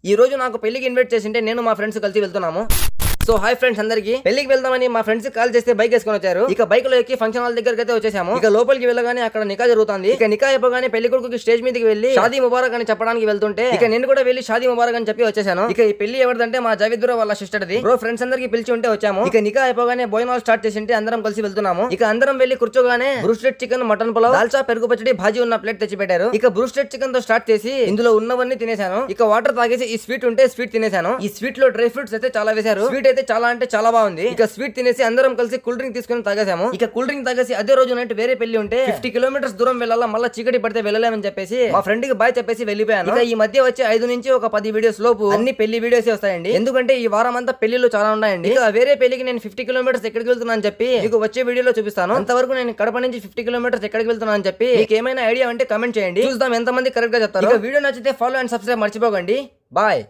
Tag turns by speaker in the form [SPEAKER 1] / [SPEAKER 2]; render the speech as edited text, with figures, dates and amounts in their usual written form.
[SPEAKER 1] ఈ రోజు నాకు పెళ్లికి ఇన్వైట్ చేసింటే నేను మా ఫ్రెండ్స్ కలిసి వెళ్తున్నాము. సో హాయ్ ఫ్రెండ్స్, అందరికి పెళ్లికి వెళ్దామని మా ఫ్రెండ్స్ కాల్ చేస్తే బైక్ వేసుకొని వచ్చారు. ఇక బైక్ లో ఎక్కి ఫంక్షన్ హాల్ దగ్గరికి అయితే వచ్చేసాము. ఇక లోపలికి వెళ్ళగానే అక్కడ నికా జరుగుతుంది. ఇక నికా అయిపోగానే పెళ్లి కొడుకుకి స్టేజ్ మీదకి వెళ్లి షాదీ ముబారక్ అని చెప్పడానికి వెళ్తుంటే ఇక నేను కూడా వెళ్లి షాదీ ముబారక్ అని చెప్పి వచ్చేసాను. ఇక ఈ పెళ్లి ఎవరిదంటే మా జావేద్ బ్రో వాళ్ళ సిస్టర్ ది. బ్రో ఫ్రెండ్స్ అందరికి పిలిచి ఉంటే వచ్చాము. ఇక నికా అయిపోగానే భోజనాలు స్టార్ట్ చేసింటే అందరం కలిసి వెళ్తున్నాము. ఇక అందరం వెళ్లి కూర్చోగానే బ్రూస్టెడ్ చికెన్, మటన్ పులావ్, దాల్చా, పెరుగు పచ్చడి, భాజీ ఉన్న ప్లేట్ తెచ్చి పెట్టారు. ఇక బ్రూస్టెడ్ చికెన్ తో స్టార్ట్ చేసి ఇందులో ఉన్నవన్నీ తినేశాను. ఇక వాటర్ తాగేసి ఈ స్వీట్ ఉంటే స్వీట్ తినేశాను. ఈ స్వీట్ లో డ్రై ఫ్రూట్స్ అయితే చాలా వేశారు. స్వీట్ అయితే చాలా అంటే చాలా బాగుంది. ఇక స్వీట్ తినేసి అందరం కలిసి కూల్ డ్రింక్ తీసుకుని తాగేసాము. ఇక కూల్ డ్రింక్ తాగేసి అదే రోజు నైట్ వేరే పెళ్లి ఉంటే 50 కిలోమీటర్స్ దూరం వెళ్ళాలా, మళ్ళీ చీకటి పడితే వెళ్ళలేమని చెప్పేసి మా ఫ్రెండ్ కి బాయ్ చెప్పేసి వెళ్ళిపోయాను. ఇక ఈ మధ్య వచ్చే 5 నుంచి ఒక 10 వీడియోస్ లోపు అన్ని పెళ్లి వీడియోస్ వస్తాయండి. ఎందుకంటే ఈ వారం అంతా పెళ్లిళ్ళు చాలా ఉన్నాయండి. ఇక వేరే పెళ్లికి నేను 50 కిలోమీటర్స్ ఎక్కడికి వెళ్తున్నా అని చెప్పి మీకు వచ్చే వీడియోలో చూపిస్తాను. అంతవరకు నేను కడప నుంచి 50 కిలోమీటర్స్ ఎక్కడికి వెళ్తున్నా అని చెప్పి మీకు ఏమైనా ఐడియా ఉంటే కమెంట్ చేయండి. చూద్దాం ఎంత మంది కరెక్ట్ గా చెప్తారు. ఇక వీడియో నచ్చితే ఫాలో అండ్ సబ్స్క్రైబ్ మర్చిపోకండి. బాయ్.